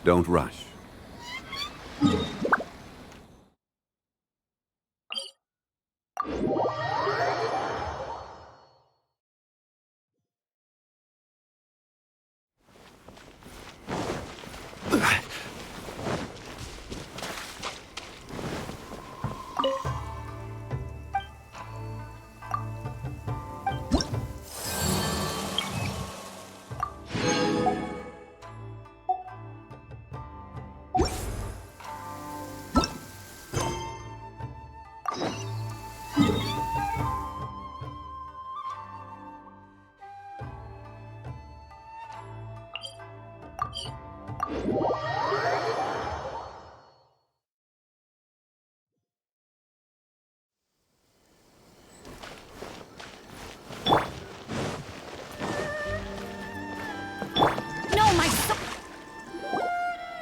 Don't rush.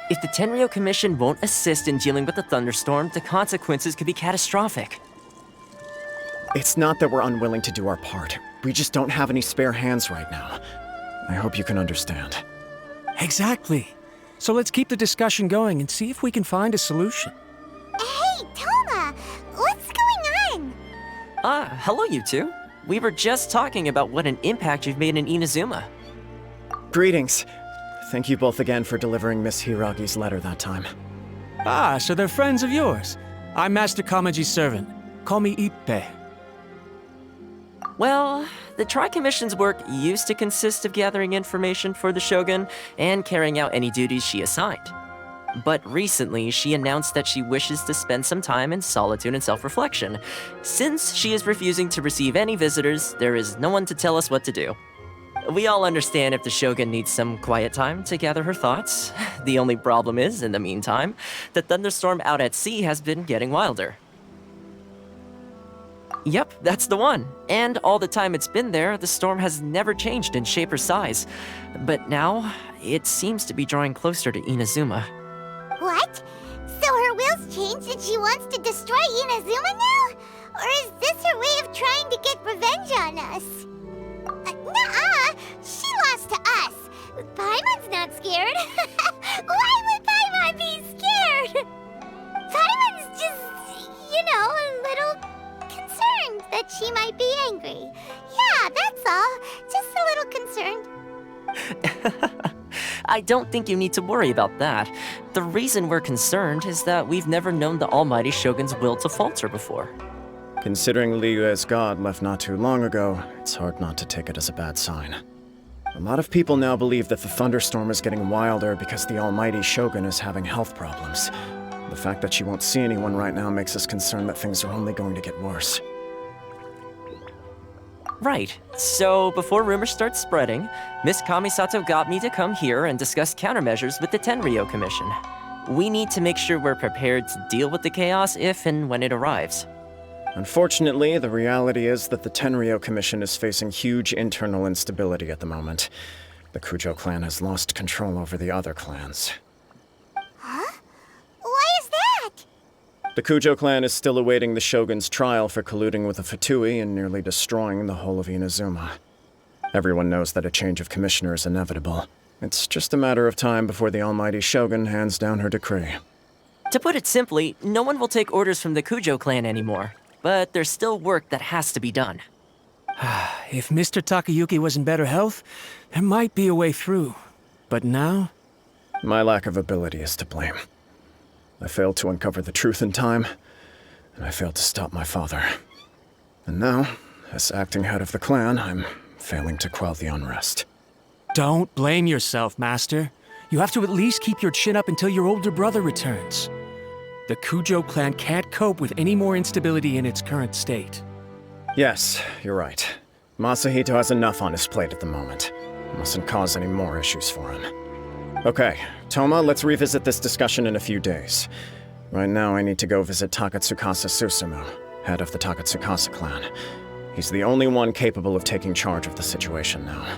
If the Tenryo Commission won't assist in dealing with the thunderstorm, the consequences could be catastrophic. It's not that we're unwilling to do our part. We just don't have any spare hands right now. I hope you can understand. Exactly. So let's keep the discussion going and see if we can find a solution. Hey, Toma! What's going on? Hello you two. We were just talking about what an impact you've made in Inazuma. Greetings. Thank you both again for delivering Miss Hiragi's letter that time. Ah, so they're friends of yours. I'm Master Kamaji's servant. Call me Ippei. Well, the Tri-Commission's work used to consist of gathering information for the Shogun and carrying out any duties she assigned. But recently, she announced that she wishes to spend some time in solitude and self-reflection. Since she is refusing to receive any visitors, there is no one to tell us what to do. We all understand if the Shogun needs some quiet time to gather her thoughts. The only problem is, in the meantime, the thunderstorm out at sea has been getting wilder. Yep, that's the one. And all the time it's been there, the storm has never changed in shape or size. But now, it seems to be drawing closer to Inazuma. What? So her will's changed and she wants to destroy Inazuma now? Or is this her way of trying to get revenge on us? Nuh-uh! She lost to us! Paimon's not scared. Why would Paimon be scared? Paimon's just, a little concerned that she might be angry. Yeah, that's all. Just a little concerned. I don't think you need to worry about that. The reason we're concerned is that we've never known the Almighty Shogun's will to falter before. Considering Liyue's god left not too long ago, it's hard not to take it as a bad sign. A lot of people now believe that the thunderstorm is getting wilder because the Almighty Shogun is having health problems. The fact that she won't see anyone right now makes us concerned that things are only going to get worse. Right. So, before rumors start spreading, Miss Kamisato got me to come here and discuss countermeasures with the Tenryo Commission. We need to make sure we're prepared to deal with the chaos if and when it arrives. Unfortunately, the reality is that the Tenryo Commission is facing huge internal instability at the moment. The Kujo clan has lost control over the other clans. Huh? Why is that? The Kujo clan is still awaiting the Shogun's trial for colluding with the Fatui and nearly destroying the whole of Inazuma. Everyone knows that a change of commissioner is inevitable. It's just a matter of time before the Almighty Shogun hands down her decree. To put it simply, no one will take orders from the Kujo clan anymore. But there's still work that has to be done. If Mr. Takayuki was in better health, there might be a way through. But now? My lack of ability is to blame. I failed to uncover the truth in time, and I failed to stop my father. And now, as acting head of the clan, I'm failing to quell the unrest. Don't blame yourself, Master. You have to at least keep your chin up until your older brother returns. The Kujo clan can't cope with any more instability in its current state. Yes, you're right. Masahito has enough on his plate at the moment. Mustn't cause any more issues for him. Okay, Toma, let's revisit this discussion in a few days. Right now, I need to go visit Takatsukasa Susumu, head of the Takatsukasa clan. He's the only one capable of taking charge of the situation now.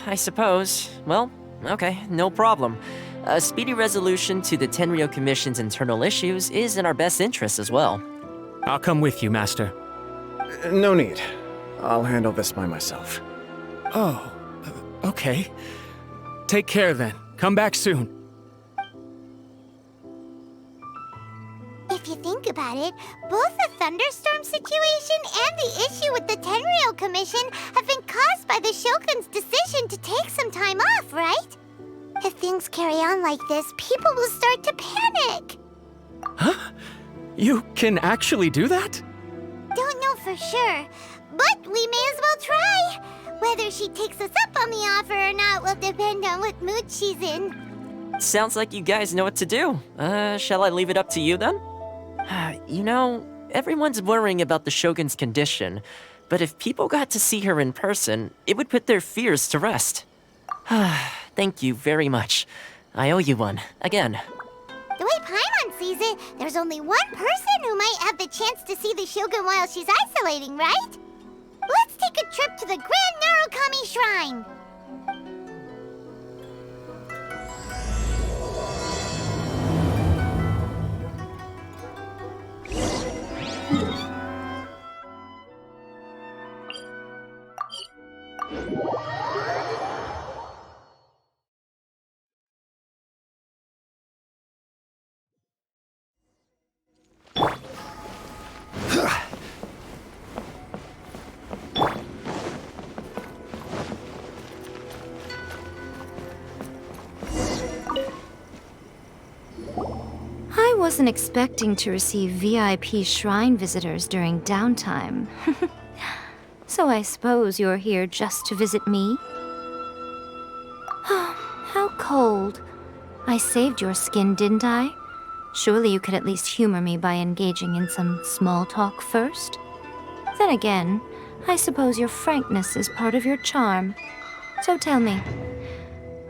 I suppose. Well, okay, no problem. A speedy resolution to the Tenryo Commission's internal issues is in our best interest as well. I'll come with you, Master. No need. I'll handle this by myself. Oh, okay. Take care then. Come back soon. about it, both the thunderstorm situation and the issue with the Tenryou Commission have been caused by the Shogun's decision to take some time off, right? If things carry on like this, people will start to panic. Huh? You can actually do that? Don't know for sure, but we may as well try. Whether she takes us up on the offer or not will depend on what mood she's in. Sounds like you guys know what to do. Shall I leave it up to you then? You know, everyone's worrying about the Shogun's condition, but if people got to see her in person, it would put their fears to rest. Thank you very much. I owe you one, again. The way Paimon sees it, there's only one person who might have the chance to see the Shogun while she's isolating, right? Let's take a trip to the Grand Narukami Shrine! I wasn't expecting to receive VIP shrine visitors during downtime. So I suppose you're here just to visit me? How cold. I saved your skin, didn't I? Surely you could at least humor me by engaging in some small talk first? Then again, I suppose your frankness is part of your charm. So tell me,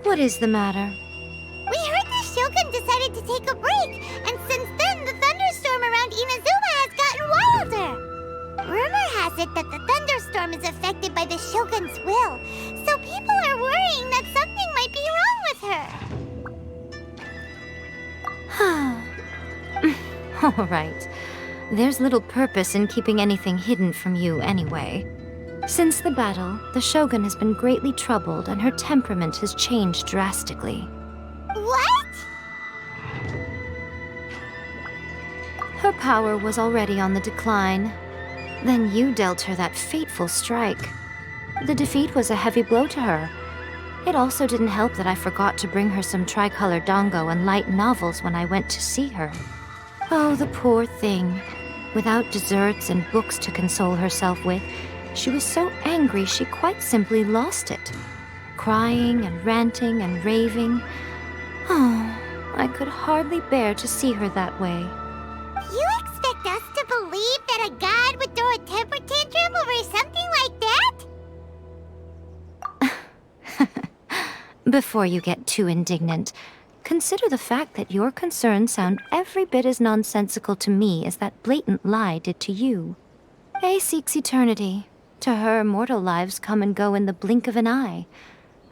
what is the matter? We heard the Shogun decided to take a break, and since then the thunderstorm around Inazuma has gotten wilder. Rumor has it that the thunderstorm is affected by the Shogun's will, so people are worrying that something might be wrong with her. All right. There's little purpose in keeping anything hidden from you anyway. Since the battle, the Shogun has been greatly troubled and her temperament has changed drastically. What? Her power was already on the decline. Then you dealt her that fateful strike. The defeat was a heavy blow to her. It also didn't help that I forgot to bring her some tricolor dango and light novels when I went to see her. Oh, the poor thing. Without desserts and books to console herself with, she was so angry she quite simply lost it. Crying and ranting and raving. Oh, I could hardly bear to see her that way. You expect us to believe that a god would throw a temper tantrum over something like that? Before you get too indignant, consider the fact that your concerns sound every bit as nonsensical to me as that blatant lie did to you. A seeks eternity. To her, mortal lives come and go in the blink of an eye.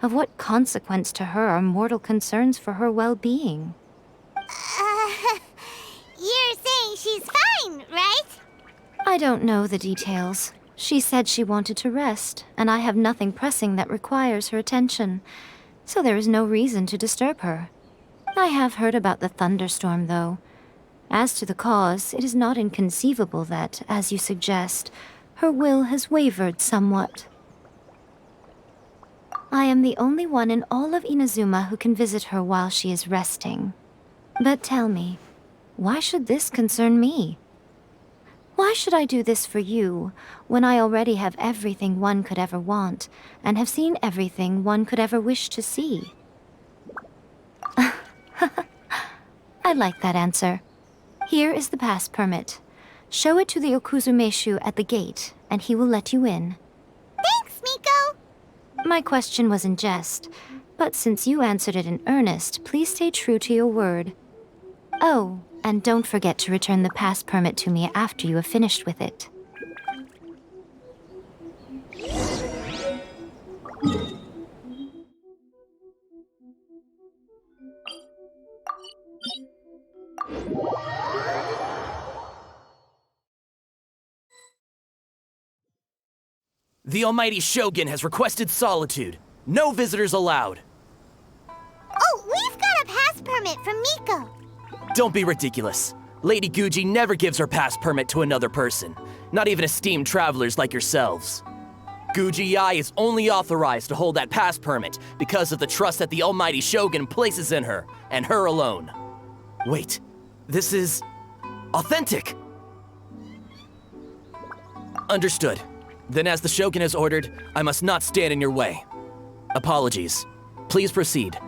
Of what consequence to her are mortal concerns for her well-being? You're saying she's fine, right? I don't know the details. She said she wanted to rest, and I have nothing pressing that requires her attention, so there is no reason to disturb her. I have heard about the thunderstorm, though. As to the cause, it is not inconceivable that, as you suggest, her will has wavered somewhat. I am the only one in all of Inazuma who can visit her while she is resting. But tell me, why should this concern me? Why should I do this for you, when I already have everything one could ever want, and have seen everything one could ever wish to see? I like that answer. Here is the pass permit. Show it to the Okuzumeshu at the gate, and he will let you in. Thanks, Miko! My question was in jest, but since you answered it in earnest, please stay true to your word. Oh, and don't forget to return the pass permit to me after you have finished with it. The almighty Shogun has requested solitude. No visitors allowed. Oh, we've got a pass permit from Miko. Don't be ridiculous. Lady Guji never gives her pass permit to another person, not even esteemed travelers like yourselves. Guji-ai is only authorized to hold that pass permit because of the trust that the almighty Shogun places in her, and her alone. Wait, this is authentic! Understood. Then as the Shogun has ordered, I must not stand in your way. Apologies. Please proceed.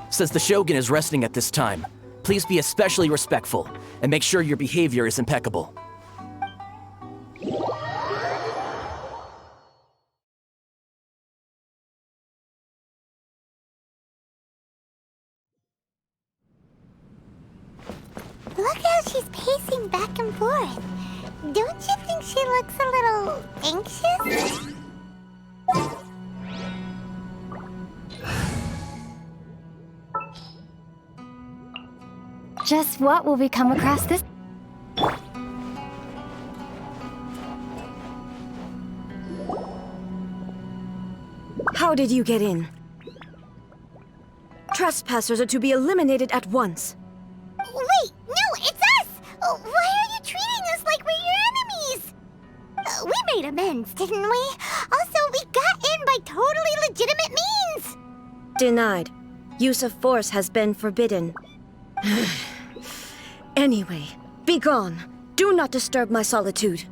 Since the Shogun is resting at this time, please be especially respectful and make sure your behavior is impeccable. Look how she's pacing back and forth. Don't you think she looks a little anxious? Just what will we come across this? How did you get in? Trespassers are to be eliminated at once. Wait, no, it's us! Why are you treating us like we're your enemies? We made amends, didn't we? Also, we got in by totally legitimate means! Denied. Use of force has been forbidden. Anyway, be gone. Do not disturb my solitude.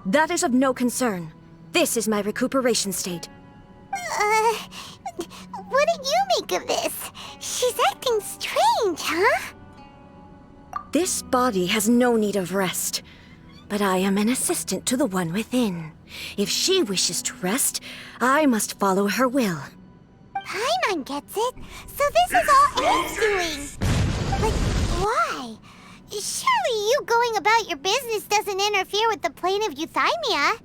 That is of no concern. This is my recuperation state. What do you make of this? She's acting strange, huh? This body has no need of rest. But I am an assistant to the one within. If she wishes to rest, I must follow her will. Paimon gets it. So this is all Anne's doing. But why? Surely you going about your business doesn't interfere with the plane of euthymia.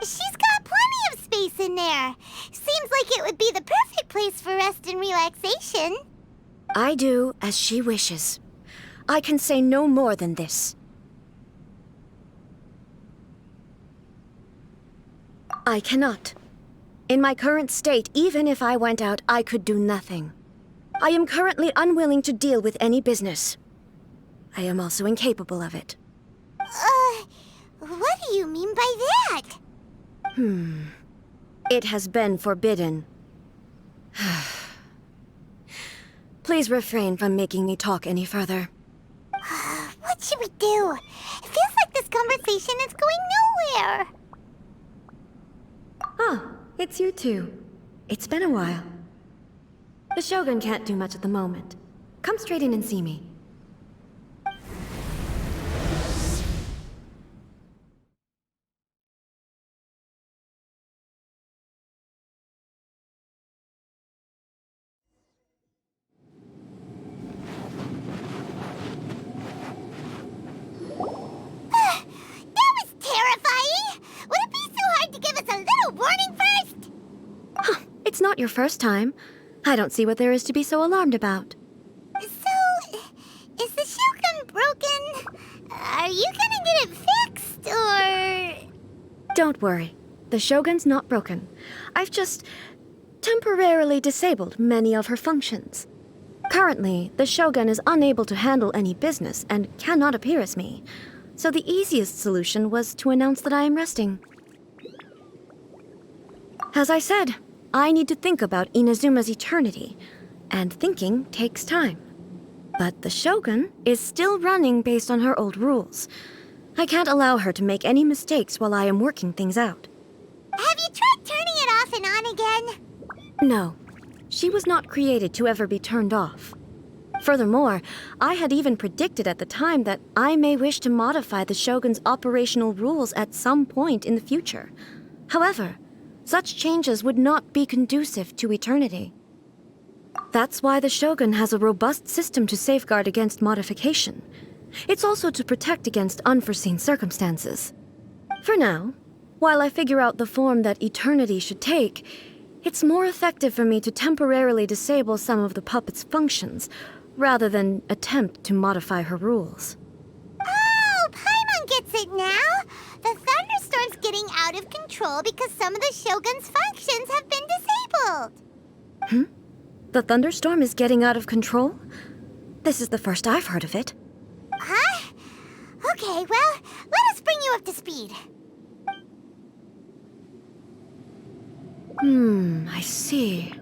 She's got plenty of space in there. Seems like it would be the perfect place for rest and relaxation. I do as she wishes. I can say no more than this. I cannot. In my current state, even if I went out, I could do nothing. I am currently unwilling to deal with any business. I am also incapable of it. What do you mean by that? It has been forbidden. Please refrain from making me talk any further. What should we do? It feels like this conversation is going nowhere. Ah, it's you two. It's been a while. The Shogun can't do much at the moment. Come straight in and see me. That was terrifying! Would it be so hard to give us a little warning first? It's not your first time. I don't see what there is to be so alarmed about. So, is the Shogun broken? Are you gonna get it fixed, or...? Don't worry. The Shogun's not broken. I've just temporarily disabled many of her functions. Currently, the Shogun is unable to handle any business and cannot appear as me. So the easiest solution was to announce that I am resting. As I said, I need to think about Inazuma's eternity, and thinking takes time. But the Shogun is still running based on her old rules. I can't allow her to make any mistakes while I am working things out. Have you tried turning it off and on again? No, she was not created to ever be turned off. Furthermore, I had even predicted at the time that I may wish to modify the Shogun's operational rules at some point in the future. However, such changes would not be conducive to eternity. That's why the Shogun has a robust system to safeguard against modification. It's also to protect against unforeseen circumstances. For now, while I figure out the form that eternity should take, it's more effective for me to temporarily disable some of the puppet's functions, rather than attempt to modify her rules. Oh, Paimon gets it now! The thunderstorm's getting out of control because some of the Shogun's functions have been disabled. The thunderstorm is getting out of control? This is the first I've heard of it. I Okay, well, let us bring you up to speed. I see.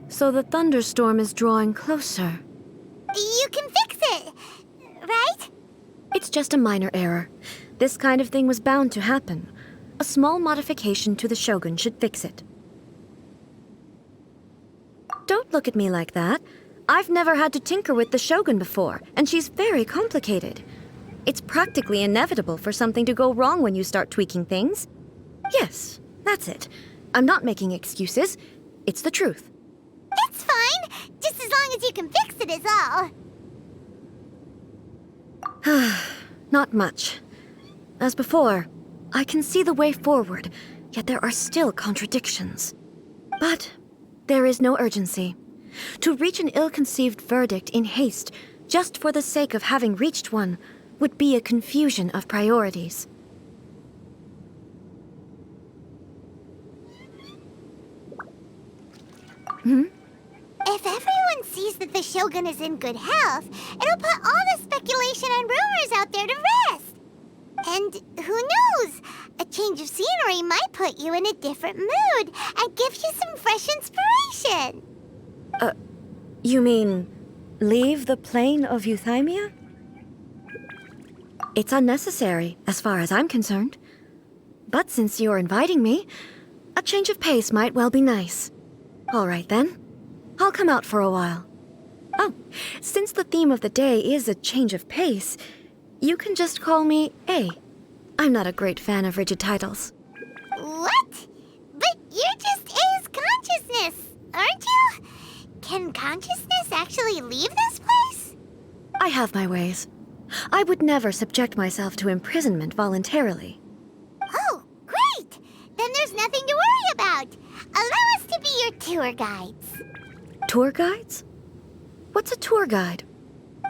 So the thunderstorm is drawing closer. You can fix it, right? It's just a minor error. This kind of thing was bound to happen. A small modification to the Shogun should fix it. Don't look at me like that. I've never had to tinker with the Shogun before, and she's very complicated. It's practically inevitable for something to go wrong when you start tweaking things. Yes, that's it. I'm not making excuses. It's the truth. It's fine, just as long as you can fix it is all. Not much. As before, I can see the way forward, yet there are still contradictions. But there is no urgency. To reach an ill-conceived verdict in haste, just for the sake of having reached one, would be a confusion of priorities. If everyone sees that the Shogun is in good health, it'll put all the speculation and rumors out there to rest. And who knows? A change of scenery might put you in a different mood and give you some fresh inspiration. You mean, leave the plane of euthymia? It's unnecessary, as far as I'm concerned. But since you're inviting me, a change of pace might well be nice. All right, then. I'll come out for a while. Oh, since the theme of the day is a change of pace, you can just call me A. I'm not a great fan of rigid titles. What? But you're just A's consciousness, aren't you? Can consciousness actually leave this place? I have my ways. I would never subject myself to imprisonment voluntarily. Oh, great! Then there's nothing to worry about. Allow us to be your tour guides. Tour guides? What's a tour guide?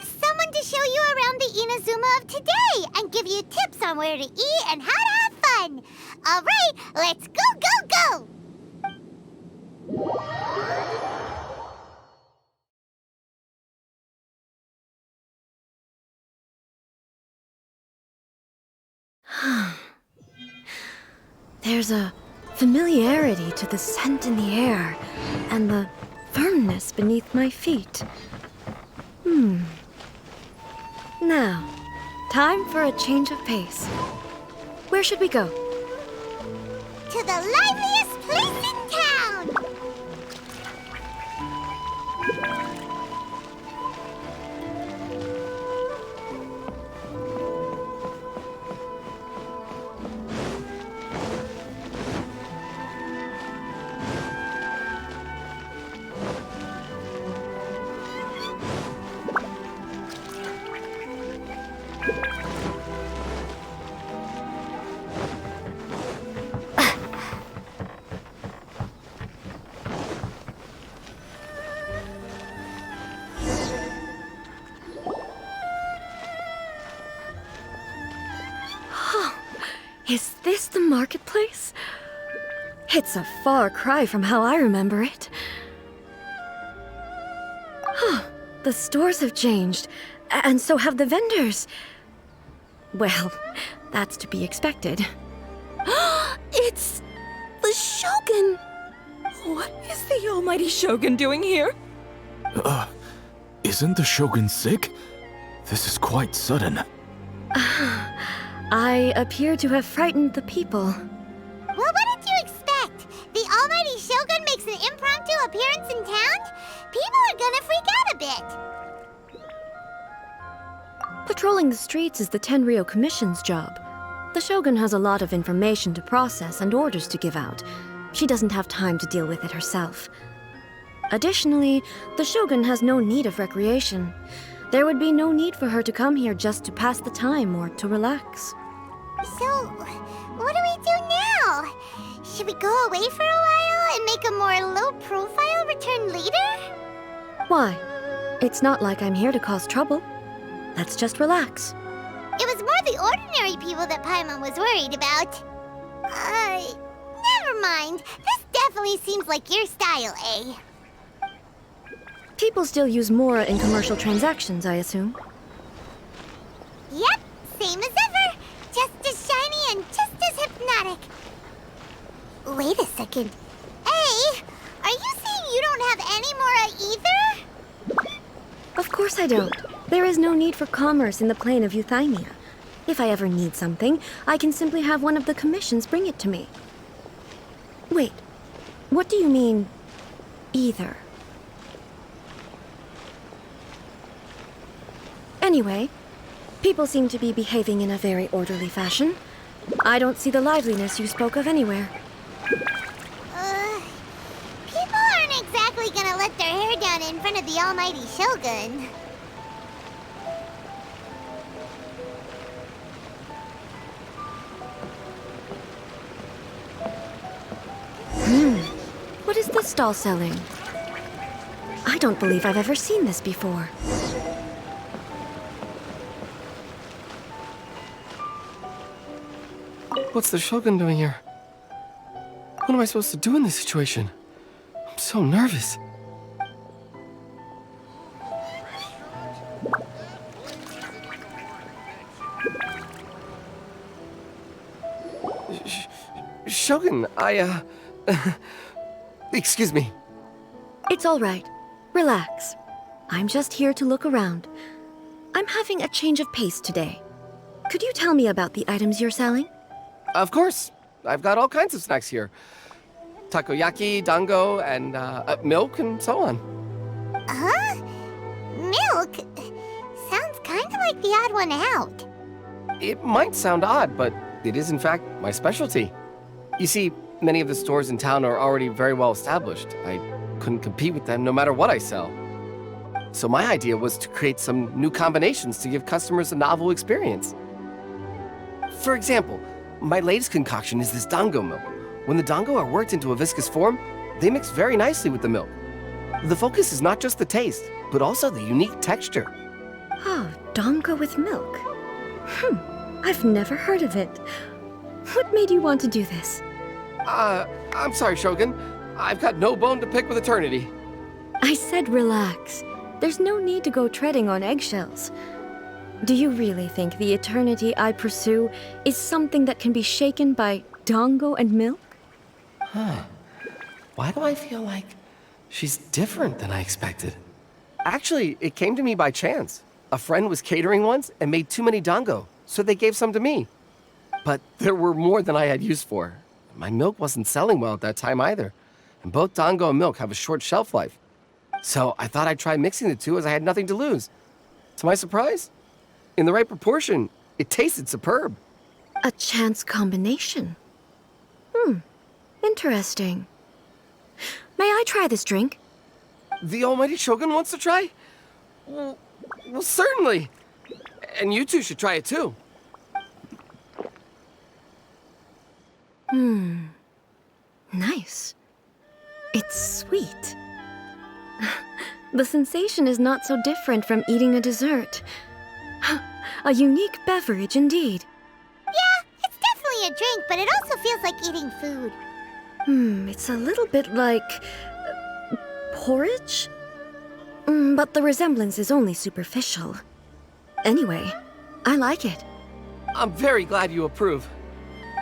Someone to show you around the Inazuma of today and give you tips on where to eat and how to have fun. All right, let's go, go, go! There's a familiarity to the scent in the air and the firmness beneath my feet. Now, time for a change of pace. Where should we go? To the liveliest place in town! Is this the marketplace? It's a far cry from how I remember it. The stores have changed, and so have the vendors. Well, that's to be expected. It's the Shogun! What is the almighty Shogun doing here? Isn't the Shogun sick? This is quite sudden. I appear to have frightened the people. Well, what did you expect? The almighty Shogun makes an impromptu appearance in town? People are gonna freak out a bit. Patrolling the streets is the Tenryou Commission's job. The Shogun has a lot of information to process and orders to give out. She doesn't have time to deal with it herself. Additionally, the Shogun has no need of recreation. There would be no need for her to come here just to pass the time or to relax. So, what do we do now? Should we go away for a while and make a more low-profile return later? Why? It's not like I'm here to cause trouble. Let's just relax. It was more the ordinary people that Paimon was worried about. Never mind. This definitely seems like your style, eh? People still use Mora in commercial transactions, I assume. Yep, same as ever. second. Hey, are you saying you don't have any more either? Of course I don't. There is no need for commerce in the plane of Euthymia. If I ever need something, I can simply have one of the commissions bring it to me. Wait, what do you mean, either? Anyway, people seem to be behaving in a very orderly fashion. I don't see the liveliness you spoke of anywhere. People aren't exactly gonna let their hair down in front of the almighty Shogun. What is this stall selling? I don't believe I've ever seen this before. What's the Shogun doing here? What am I supposed to do in this situation? I'm so nervous. Shogun, excuse me. It's all right. Relax. I'm just here to look around. I'm having a change of pace today. Could you tell me about the items you're selling? Of course. I've got all kinds of snacks here. Takoyaki, dango, and milk, and so on. Huh? Milk? Sounds kind of like the odd one out. It might sound odd, but it is in fact my specialty. You see, many of the stores in town are already very well established. I couldn't compete with them no matter what I sell. So my idea was to create some new combinations to give customers a novel experience. For example, my latest concoction is this dango milk. When the dango are worked into a viscous form, they mix very nicely with the milk. The focus is not just the taste, but also the unique texture. Oh, dango with milk. I've never heard of it. What made you want to do this? I'm sorry, Shogun. I've got no bone to pick with eternity. I said relax. There's no need to go treading on eggshells. Do you really think the eternity I pursue is something that can be shaken by dango and milk? Why do I feel like she's different than I expected? Actually, it came to me by chance. A friend was catering once and made too many dango, so they gave some to me. But there were more than I had use for. My milk wasn't selling well at that time either, and both dango and milk have a short shelf life. So I thought I'd try mixing the two as I had nothing to lose. To my surprise, in the right proportion, it tasted superb. A chance combination. Interesting. May I try this drink? The almighty Shogun wants to try? Well, certainly. And you two should try it too. Nice. It's sweet. The sensation is not so different from eating a dessert. A unique beverage indeed. Yeah, it's definitely a drink, but it also feels like eating food. It's a little bit like porridge? But the resemblance is only superficial. Anyway, I like it. I'm very glad you approve.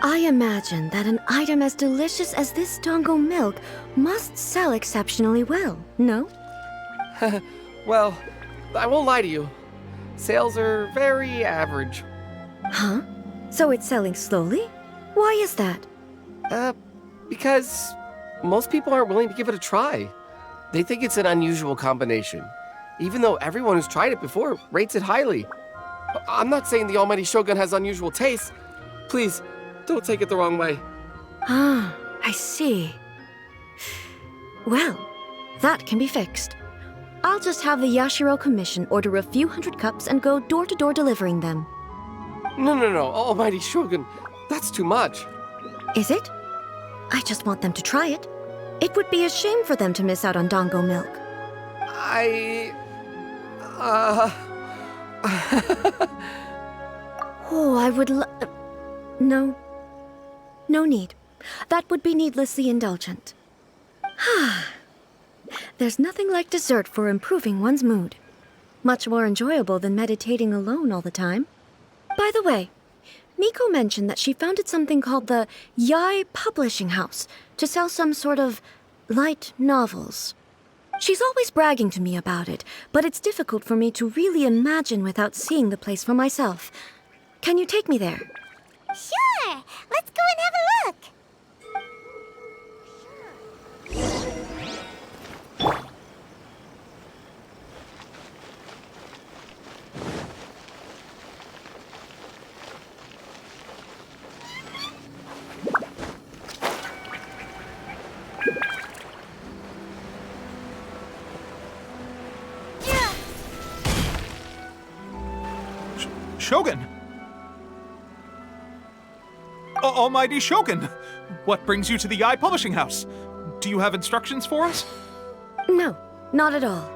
I imagine that an item as delicious as this dango milk must sell exceptionally well, no? Well, I won't lie to you. Sales are very average. Huh? So it's selling slowly? Why is that? Because most people aren't willing to give it a try. They think it's an unusual combination, even though everyone who's tried it before rates it highly. I'm not saying the almighty Shogun has unusual tastes. Please, don't take it the wrong way. Ah, I see. Well, that can be fixed. I'll just have the Yashiro Commission order a few hundred cups and go door-to-door delivering them. No, almighty Shogun, that's too much. Is it? I just want them to try it. It would be a shame for them to miss out on dango milk. Oh, I would No. No need. That would be needlessly indulgent. There's nothing like dessert for improving one's mood. Much more enjoyable than meditating alone all the time. By the way, Miko mentioned that she founded something called the Yai Publishing House to sell some sort of light novels. She's always bragging to me about it, but it's difficult for me to really imagine without seeing the place for myself. Can you take me there? Sure! Let's go and have a look! Shogun! Almighty Shogun! What brings you to the Yai Publishing House? Do you have instructions for us? No, not at all.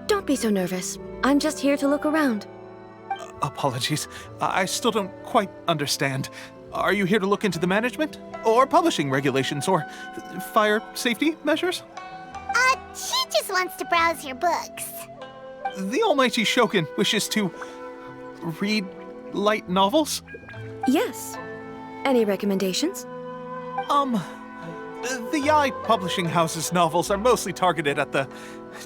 Don't be so nervous. I'm just here to look around. Apologies. I still don't quite understand. Are you here to look into the management? Or publishing regulations? Or fire safety measures? She just wants to browse your books. The Almighty Shogun wishes to read light novels? Yes. Any recommendations? The Yai Publishing House's novels are mostly targeted at the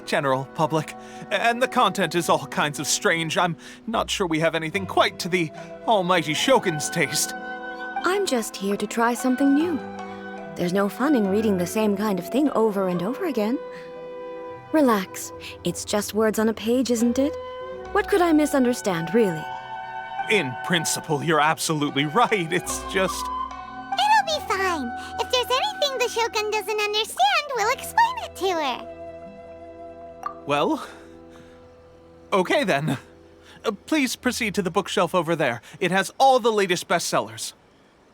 general public, and the content is all kinds of strange. I'm not sure we have anything quite to the Almighty Shogun's taste. I'm just here to try something new. There's no fun in reading the same kind of thing over and over again. Relax. It's just words on a page, isn't it? What could I misunderstand, really? In principle, you're absolutely right. It's just... It'll be fine. If there's anything the Shogun doesn't understand, we'll explain it to her. Well... Okay then. Please proceed to the bookshelf over there. It has all the latest bestsellers.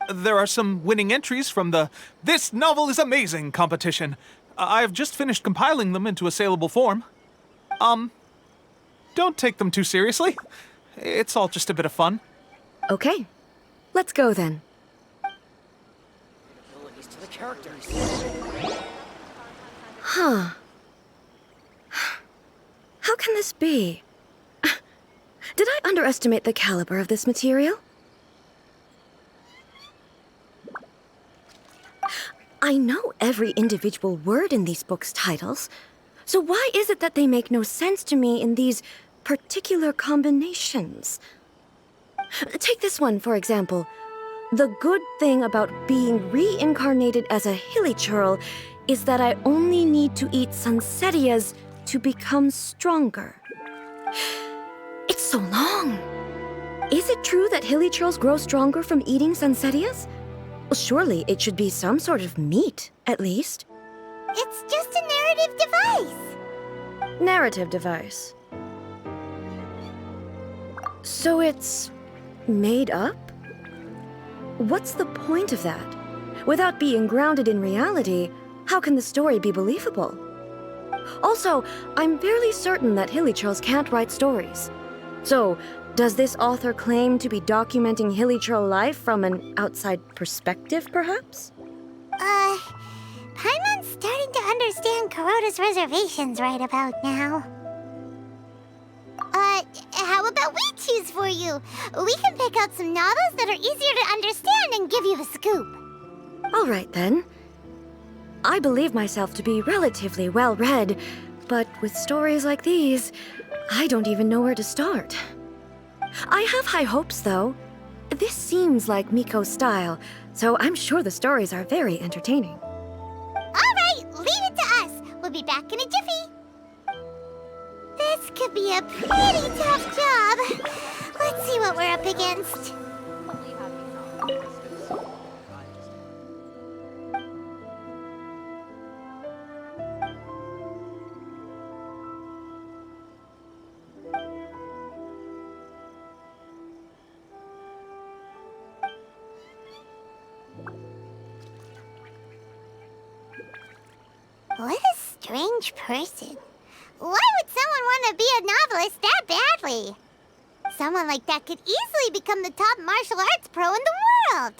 There are some winning entries from the This Novel is Amazing competition. I've just finished compiling them into a saleable form. Don't take them too seriously. It's all just a bit of fun. Okay. Let's go then. Huh. How can this be? Did I underestimate the caliber of this material? I know every individual word in these books' titles, so why is it that they make no sense to me in these particular combinations? Take this one, for example. The good thing about being reincarnated as a hilichurl is that I only need to eat sunsetias to become stronger. It's so long. Is it true that hilichurls grow stronger from eating sunsetias? Well, surely it should be some sort of meat, at least. It's just a narrative device. Narrative device. So it's made up? What's the point of that? Without being grounded in reality, how can the story be believable? Also, I'm fairly certain that hilichurls can't write stories. So, does this author claim to be documenting hilichurl life from an outside perspective, perhaps? Paimon's starting to understand Kuroda's reservations right about now. How about we choose for you? We can pick out some novels that are easier to understand and give you the scoop. All right, then. I believe myself to be relatively well-read, but with stories like these, I don't even know where to start. I have high hopes, though. This seems like Miko's style, so I'm sure the stories are very entertaining. All right, leave it to us. We'll be back in a jiffy. This could be a pretty tough job. Let's see what we're up against. What a strange person. Why would someone want to be a novelist that badly? Someone like that could easily become the top martial arts pro in the world.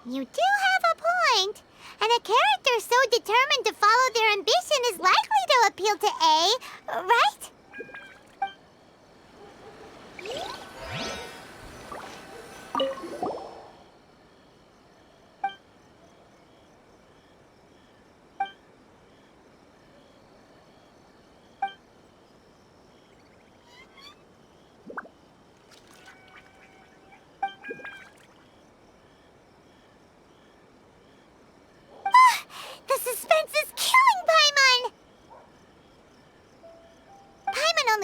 You do have a point. And a character so determined to follow their ambition is likely to appeal to A, right?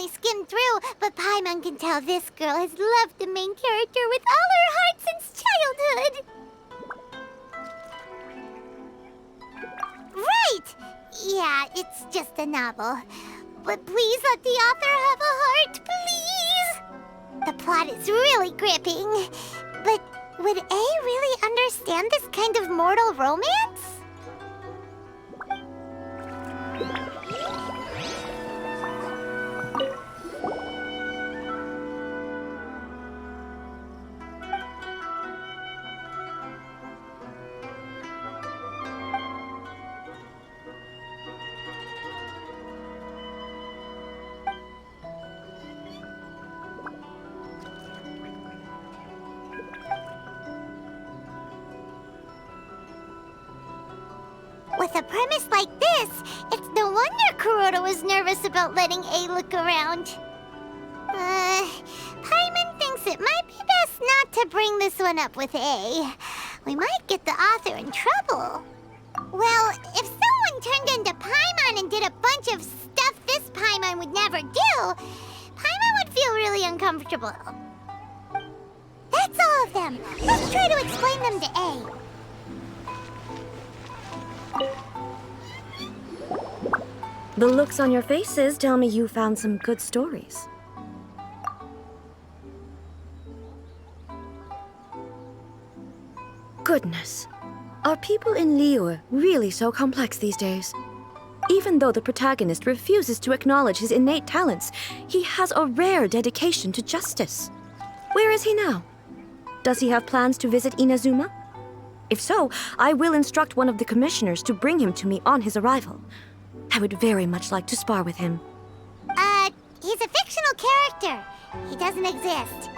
only skimmed through, but Paimon can tell this girl has loved the main character with all her heart since childhood. Right! Yeah, it's just a novel. But please let the author have a heart, please! The plot is really gripping. But would A really understand this kind of mortal romance? With a premise like this, it's no wonder Kuroda was nervous about letting A look around. Paimon thinks it might be best not to bring this one up with A. We might get the author in trouble. Well, if someone turned into Paimon and did a bunch of stuff this Paimon would never do, Paimon would feel really uncomfortable. That's all of them. Let's try to explain them to A. The looks on your faces tell me you found some good stories. Goodness. Are people in Liyue really so complex these days? Even though the protagonist refuses to acknowledge his innate talents, he has a rare dedication to justice. Where is he now? Does he have plans to visit Inazuma? If so, I will instruct one of the commissioners to bring him to me on his arrival. I would very much like to spar with him. He's a fictional character. He doesn't exist.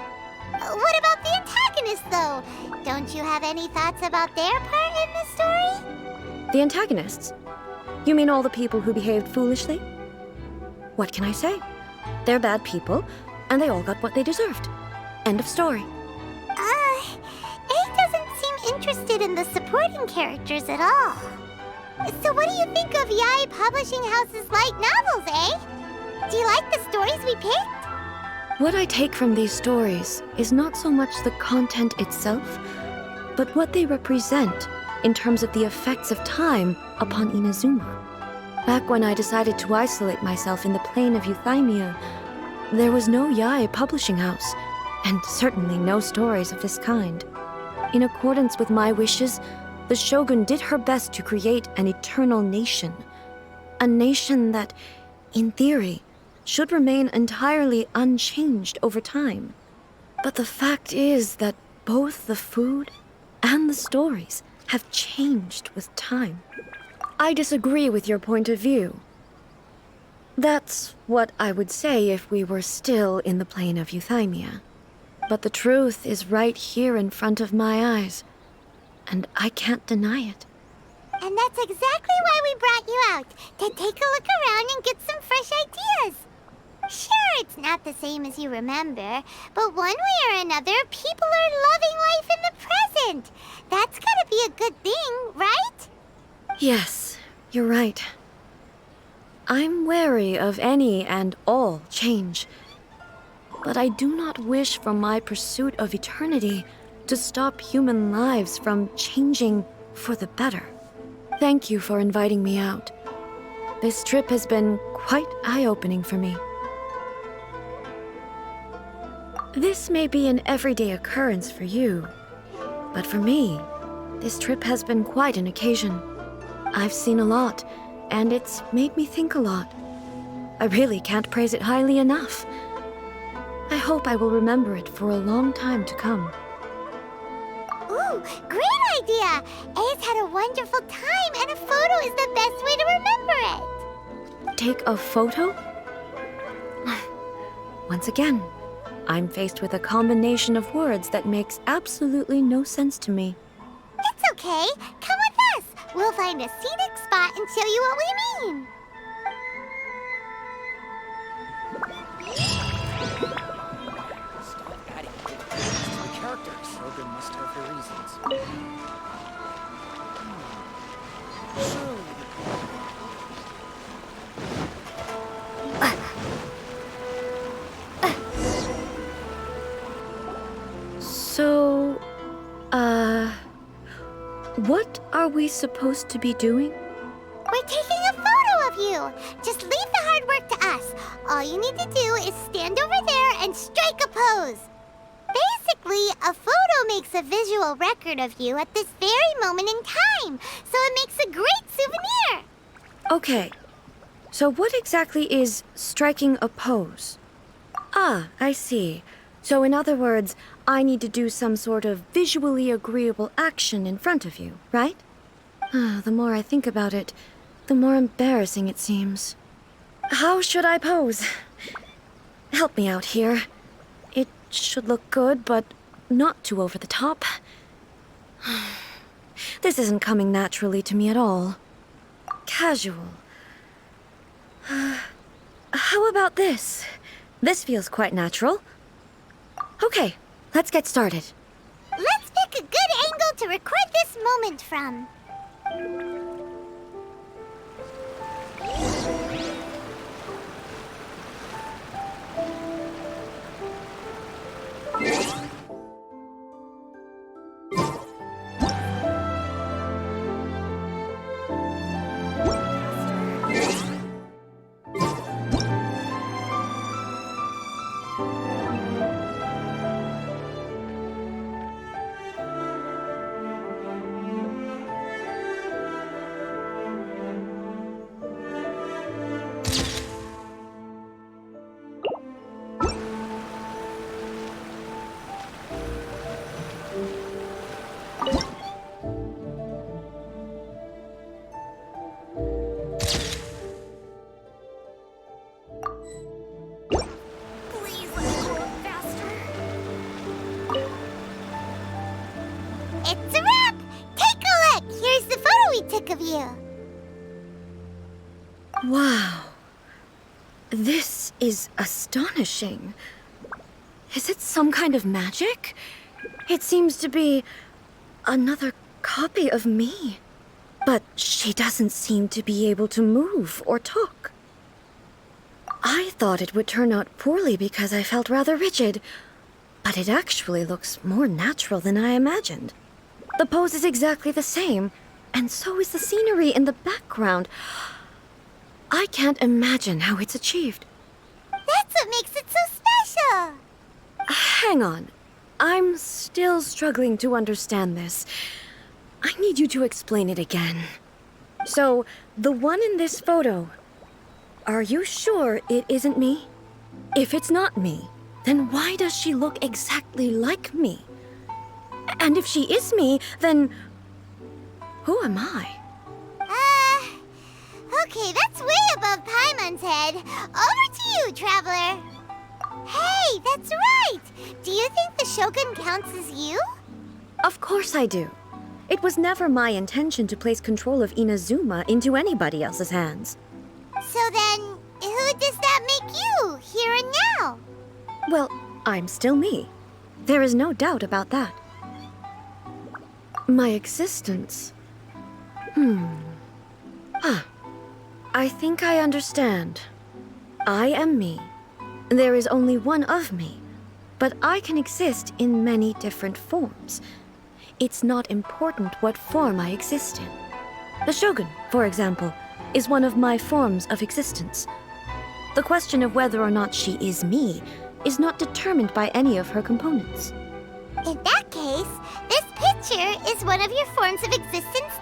What about the antagonist, though? Don't you have any thoughts about their part in the story? The antagonists? You mean all the people who behaved foolishly? What can I say? They're bad people, and they all got what they deserved. End of story. A doesn't seem interested in the supporting characters at all. So what do you think of Yae Publishing House's light novels, eh? Do you like the stories we picked? What I take from these stories is not so much the content itself, but what they represent in terms of the effects of time upon Inazuma. Back when I decided to isolate myself in the plane of Euthymia, there was no Yae Publishing House, and certainly no stories of this kind. In accordance with my wishes, the Shogun did her best to create an eternal nation. A nation that, in theory, should remain entirely unchanged over time. But the fact is that both the food and the stories have changed with time. I disagree with your point of view. That's what I would say if we were still in the plane of Euthymia. But the truth is right here in front of my eyes, and I can't deny it. And that's exactly why we brought you out, to take a look around and get some fresh ideas. Sure, it's not the same as you remember, but one way or another, people are loving life in the present. That's gotta be a good thing, right? Yes, you're right. I'm wary of any and all change. But I do not wish for my pursuit of eternity to stop human lives from changing for the better. Thank you for inviting me out. This trip has been quite eye-opening for me. This may be an everyday occurrence for you, but for me, this trip has been quite an occasion. I've seen a lot, and it's made me think a lot. I really can't praise it highly enough. I hope I will remember it for a long time to come. Ooh, great idea! A's had a wonderful time, and a photo is the best way to remember it. Take a photo? Once again, I'm faced with a combination of words that makes absolutely no sense to me. It's okay. Come with us. We'll find a scenic spot and show you what we mean. Stop adding words to the characters. Shogun must have her reasons. What are we supposed to be doing? We're taking a photo of you. Just leave the hard work to us. All you need to do is stand over there and strike a pose. Basically, a photo makes a visual record of you at this very moment in time, so it makes a great souvenir. Okay, so what exactly is striking a pose? Ah, I see. So in other words, I need to do some sort of visually agreeable action in front of you, right? The more I think about it, the more embarrassing it seems. How should I pose? Help me out here. It should look good, but not too over the top. This isn't coming naturally to me at all. Casual. How about this? This feels quite natural. Okay, let's get started. Let's pick a good angle to record this moment from. It's a wrap! Take a look! Here's the photo we took of you. Wow. This is astonishing. Is it some kind of magic? It seems to be another copy of me. But she doesn't seem to be able to move or talk. I thought it would turn out poorly because I felt rather rigid, but it actually looks more natural than I imagined. The pose is exactly the same, and so is the scenery in the background. I can't imagine how it's achieved. That's what makes it so special. Hang on. I'm still struggling to understand this. I need you to explain it again. So, the one in this photo, are you sure it isn't me? If it's not me, then why does she look exactly like me? And if she is me, then who am I? Okay, that's way above Paimon's head. Over to you, Traveler. Hey, that's right! Do you think the Shogun counts as you? Of course I do. It was never my intention to place control of Inazuma into anybody else's hands. So then, who does that make you, here and now? Well, I'm still me. There is no doubt about that. My existence. I think I understand. I am me. There is only one of me, but I can exist in many different forms. It's not important what form I exist in. The Shogun, for example, is one of my forms of existence. The question of whether or not she is me is not determined by any of her components. In that case, this picture is one of your forms of existence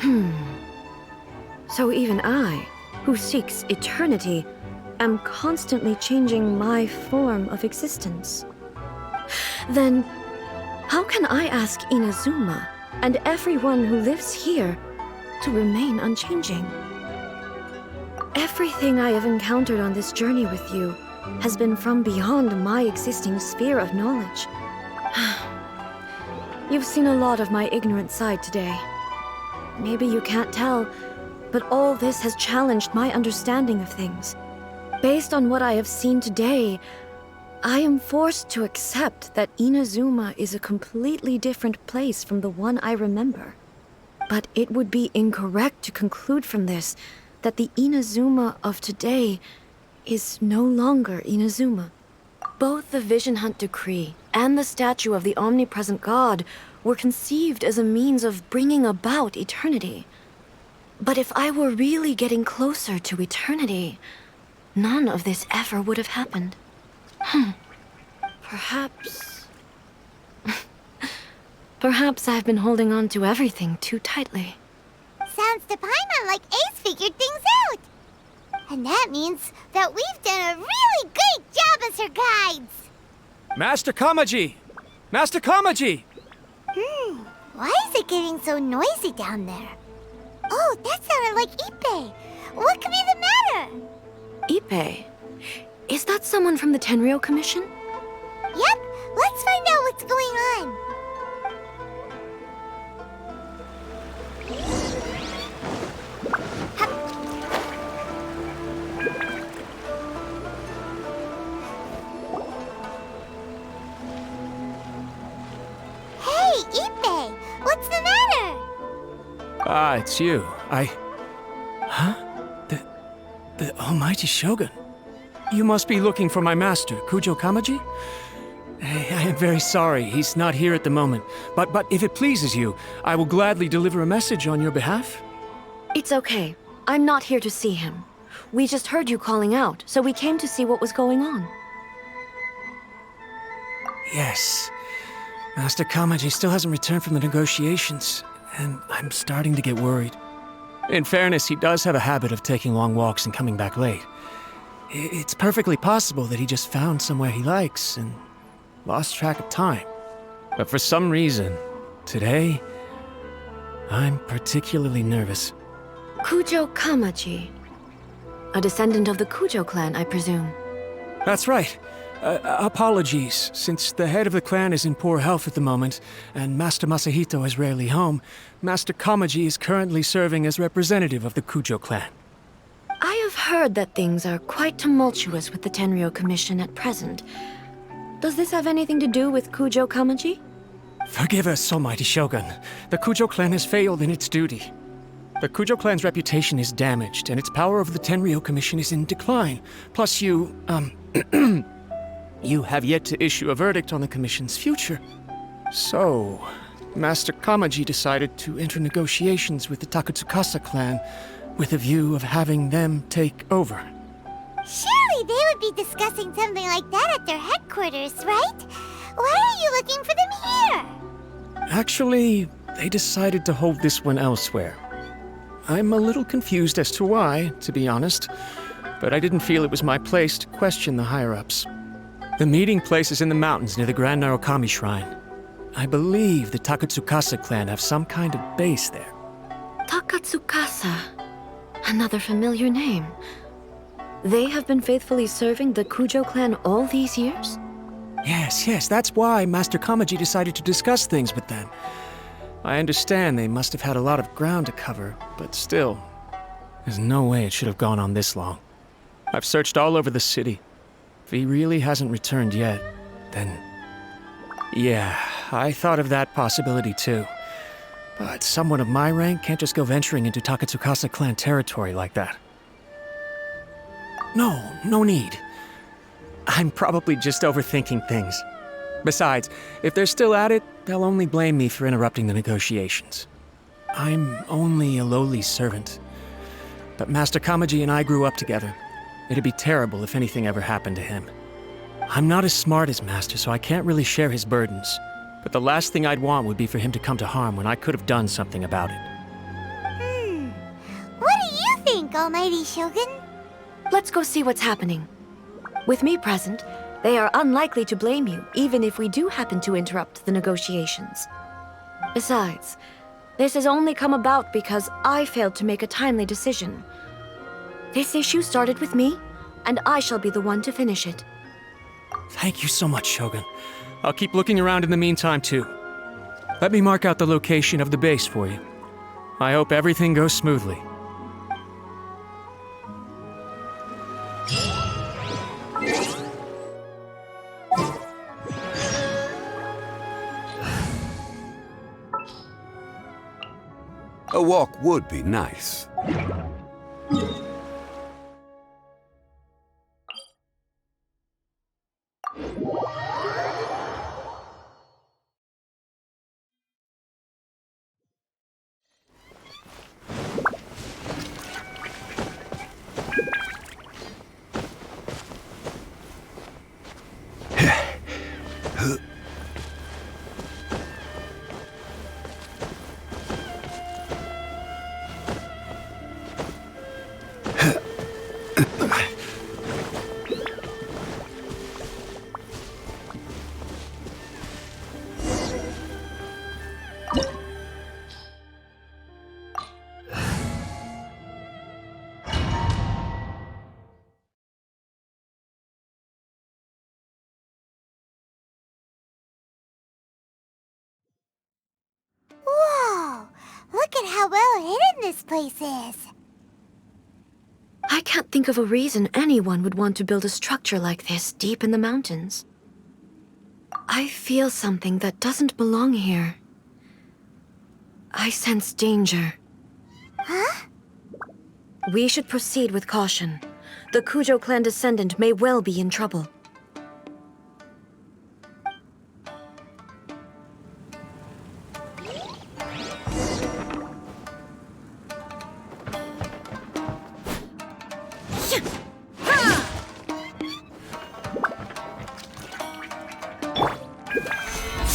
too. So even I, who seeks eternity, am constantly changing my form of existence. Then, how can I ask Inazuma and everyone who lives here to remain unchanging? Everything I have encountered on this journey with you has been from beyond my existing sphere of knowledge. You've seen a lot of my ignorant side today. Maybe you can't tell, but all this has challenged my understanding of things. Based on what I have seen today, I am forced to accept that Inazuma is a completely different place from the one I remember. But it would be incorrect to conclude from this that the Inazuma of today is no longer Inazuma. Both the Vision Hunt Decree and the statue of the Omnipresent God were conceived as a means of bringing about eternity. But if I were really getting closer to eternity, none of this ever would have happened. Perhaps... Perhaps I've been holding on to everything too tightly. Sounds to Paimon like Ace figured things out. And that means that we've done a really great job as her guides. Master Kamaji! Master Kamaji! Why is it getting so noisy down there? Oh, that sounded like Ippei. What could be the matter? Ippei? Is that someone from the Tenryou Commission? Yep, let's find out what's going on. Hey, Ippei, what's the matter? Ah, it's you. Huh? The Almighty Shogun? You must be looking for my master, Kujo Kamaji? I am very sorry, he's not here at the moment. But if it pleases you, I will gladly deliver a message on your behalf. It's okay. I'm not here to see him. We just heard you calling out, so we came to see what was going on. Yes. Master Kamaji still hasn't returned from the negotiations, and I'm starting to get worried. In fairness, he does have a habit of taking long walks and coming back late. It's perfectly possible that he just found somewhere he likes and lost track of time. But for some reason, today, I'm particularly nervous. Kujo Kamaji. A descendant of the Kujo clan, I presume. That's right. Apologies, since the head of the clan is in poor health at the moment, and Master Masahito is rarely home, Master Kamaji is currently serving as representative of the Kujo clan. I have heard that things are quite tumultuous with the Tenryou Commission at present. Does this have anything to do with Kujo Kamaji? Forgive us, Almighty Shogun. The Kujo clan has failed in its duty. The Kujo clan's reputation is damaged, and its power over the Tenryou Commission is in decline. Plus you have yet to issue a verdict on the Commission's future. So, Master Kamaji decided to enter negotiations with the Takatsukasa clan with a view of having them take over. Surely they would be discussing something like that at their headquarters, right? Why are you looking for them here? Actually, they decided to hold this one elsewhere. I'm a little confused as to why, to be honest, but I didn't feel it was my place to question the higher-ups. The meeting place is in the mountains near the Grand Narukami Shrine. I believe the Takatsukasa clan have some kind of base there. Takatsukasa. Another familiar name. They have been faithfully serving the Kujo clan all these years? Yes, that's why Master Kamaji decided to discuss things with them. I understand they must have had a lot of ground to cover, but still, there's no way it should have gone on this long. I've searched all over the city. If he really hasn't returned yet, then... Yeah, I thought of that possibility too. But someone of my rank can't just go venturing into Takatsukasa clan territory like that. No need. I'm probably just overthinking things. Besides, if they're still at it, they'll only blame me for interrupting the negotiations. I'm only a lowly servant. But Master Kamaji and I grew up together. It'd be terrible if anything ever happened to him. I'm not as smart as Master, so I can't really share his burdens. But the last thing I'd want would be for him to come to harm when I could have done something about it. What do you think, Almighty Shogun? Let's go see what's happening. With me present, they are unlikely to blame you, even if we do happen to interrupt the negotiations. Besides, this has only come about because I failed to make a timely decision. This issue started with me, and I shall be the one to finish it. Thank you so much, Shogun. I'll keep looking around in the meantime, too. Let me mark out the location of the base for you. I hope everything goes smoothly. A walk would be nice. how well hidden this place is. I can't think of a reason anyone would want to build a structure like this deep in the mountains. I feel something that doesn't belong here. I sense danger. Huh? We should proceed with caution. The Kujo clan descendant may well be in trouble.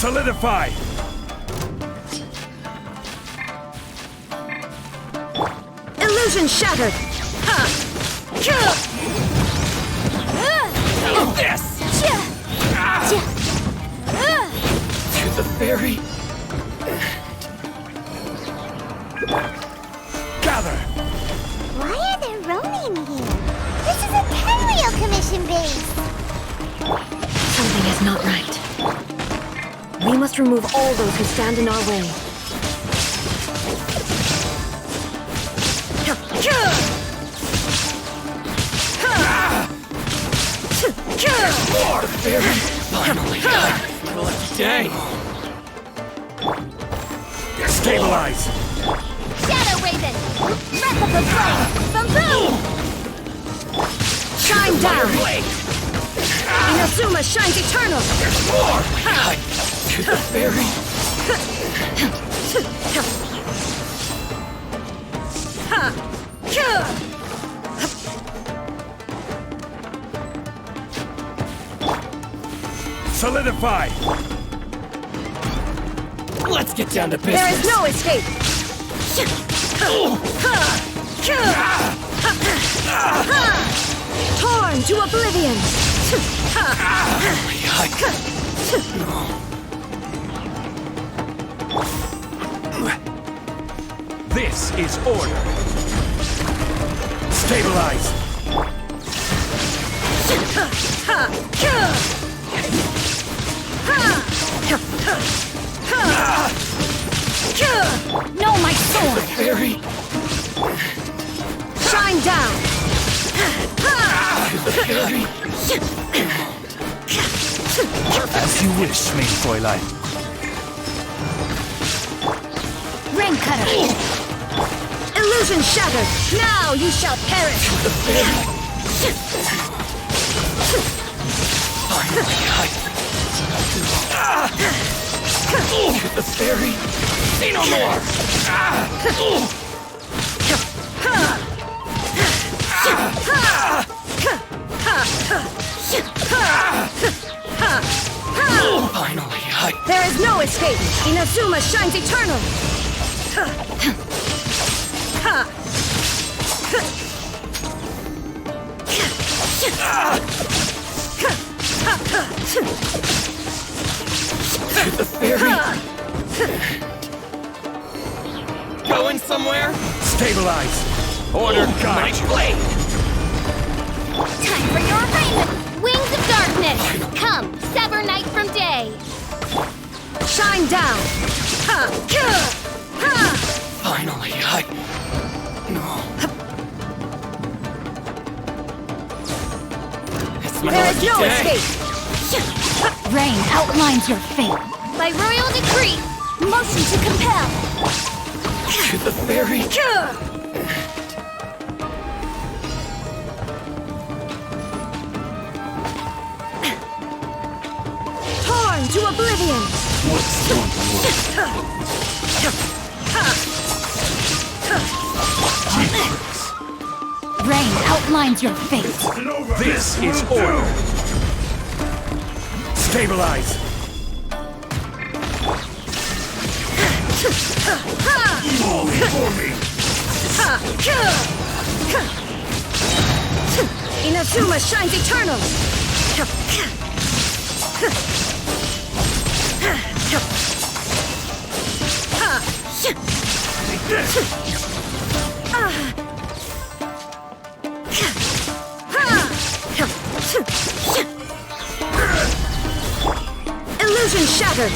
Solidify! Illusion shattered! This! To the ferry. Gather! Why are there Ronin here? This is a Tenryo Commission base! Something is not right. We must remove all those who stand in our way. More ferry! Finally! What a lucky day! Stabilize! Shadow Raven! Breath of the Flame! Bamboo! Shine down! Inazuma shines eternal! More! To the ferry! Solidify! Let's get down to business! There is no escape! Torn to oblivion! This is order! Stabilize! No, my sword! Ferry! Shine down! Ferry! As you wish, main Fräulein. Rain cutter! Illusion shattered! Now you shall perish! The ferry! Say no more! Finally, There is no escape! Inazuma shines eternal! the ferry! Going somewhere? Stabilize! Order guide! Blade! Time for your arraignment! Wings of Darkness! Come, sever night from day! Shine down! Finally, No. It's my There is lucky no day. escape! Rain outlines your fate. By royal decree, motion to compel! To the ferry! Torn to oblivion! What's your Rain outlines your fate. This is order! Stabilize! All before me! Inazuma shines eternal! Illusion shattered!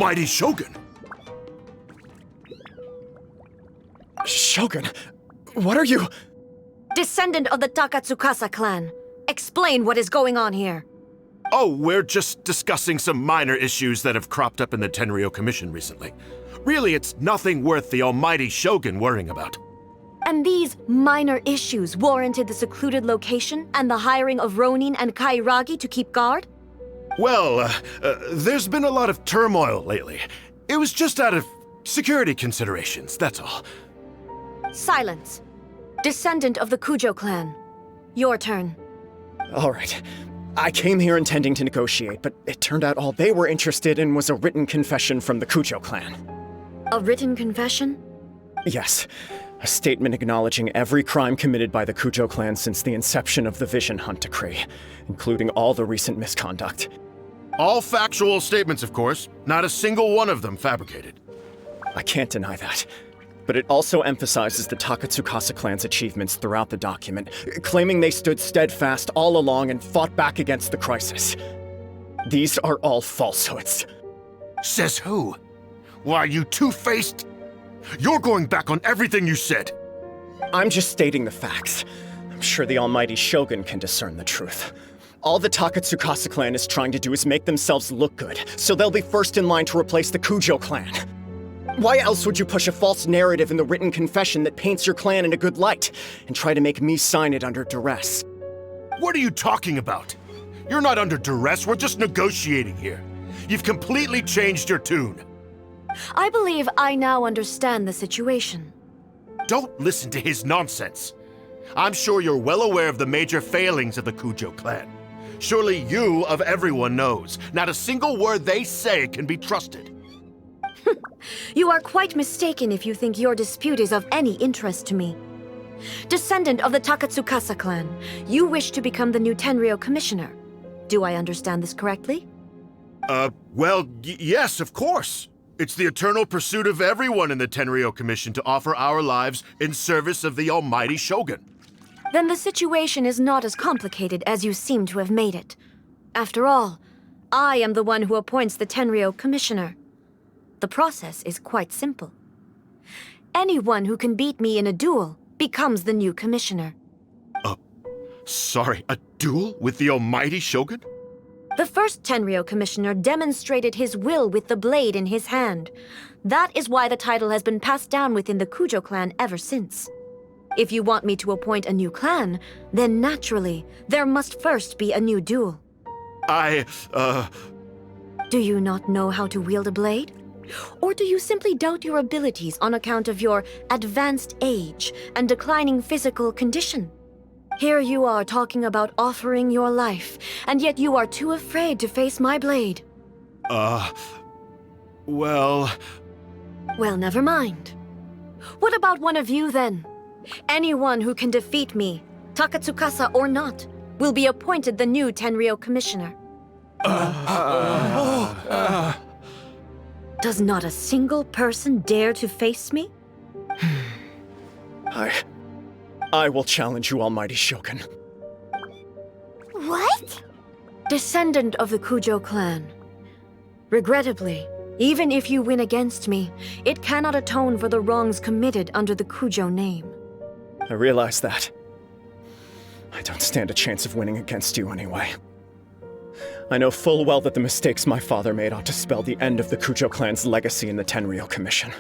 Almighty Shogun! Shogun, what are you? Descendant of the Takatsukasa clan, explain what is going on here. Oh, we're just discussing some minor issues that have cropped up in the Tenryou Commission recently. Really, it's nothing worth the Almighty Shogun worrying about. And these minor issues warranted the secluded location and the hiring of Ronin and Kairagi to keep guard? Well, there's been a lot of turmoil lately. It was just out of security considerations, that's all. Silence. Descendant of the Kujo clan. Your turn. All right. I came here intending to negotiate, but it turned out all they were interested in was a written confession from the Kujo clan. A written confession? Yes. A statement acknowledging every crime committed by the Kujo clan since the inception of the Vision Hunt Decree, including all the recent misconduct. All factual statements, of course. Not a single one of them fabricated. I can't deny that. But it also emphasizes the Takatsukasa clan's achievements throughout the document, claiming they stood steadfast all along and fought back against the crisis. These are all falsehoods. Says who? Why, you two-faced... You're going back on everything you said. I'm just stating the facts. I'm sure the Almighty Shogun can discern the truth. All the Takatsukasa clan is trying to do is make themselves look good, so they'll be first in line to replace the Kujo clan. Why else would you push a false narrative in the written confession that paints your clan in a good light, and try to make me sign it under duress? What are you talking about? You're not under duress, we're just negotiating here. You've completely changed your tune. I believe I now understand the situation. Don't listen to his nonsense. I'm sure you're well aware of the major failings of the Kujo clan. Surely you, of everyone, knows not a single word they say can be trusted. You are quite mistaken if you think your dispute is of any interest to me. Descendant of the Takatsukasa clan, you wish to become the new Tenryou commissioner. Do I understand this correctly? Well, yes, of course. It's the eternal pursuit of everyone in the Tenryou Commission to offer our lives in service of the Almighty Shogun. Then the situation is not as complicated as you seem to have made it. After all, I am the one who appoints the Tenryou commissioner. The process is quite simple. Anyone who can beat me in a duel becomes the new commissioner. Sorry, a duel with the Almighty Shogun? The first Tenryou commissioner demonstrated his will with the blade in his hand. That is why the title has been passed down within the Kujo clan ever since. If you want me to appoint a new clan, then naturally, there must first be a new duel. Do you not know how to wield a blade? Or do you simply doubt your abilities on account of your advanced age and declining physical condition? Here you are talking about offering your life, and yet you are too afraid to face my blade. Well, never mind. What about one of you, then? Anyone who can defeat me, Takatsukasa or not, will be appointed the new Tenryou commissioner. Does not a single person dare to face me? I will challenge you, Almighty Shogun. What? Descendant of the Kujo clan. Regrettably, even if you win against me, it cannot atone for the wrongs committed under the Kujo name. I realize that. I don't stand a chance of winning against you anyway. I know full well that the mistakes my father made ought to spell the end of the Kujo clan's legacy in the Tenryou Commission.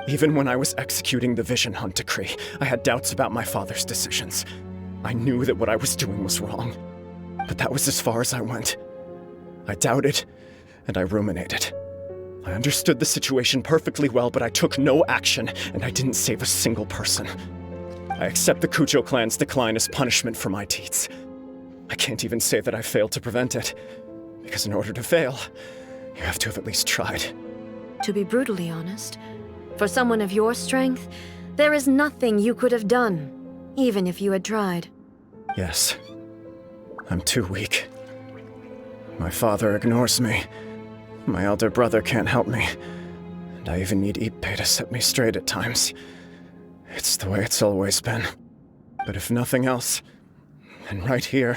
Even when I was executing the Vision Hunt Decree, I had doubts about my father's decisions. I knew that what I was doing was wrong. But that was as far as I went. I doubted, and I ruminated. I understood the situation perfectly well, but I took no action, and I didn't save a single person. I accept the Kujo clan's decline as punishment for my deeds. I can't even say that I failed to prevent it, because in order to fail, you have to have at least tried. To be brutally honest, for someone of your strength, there is nothing you could have done, even if you had tried. Yes. I'm too weak. My father ignores me. My elder brother can't help me. And I even need Ippei to set me straight at times. It's the way it's always been. But if nothing else, And right here,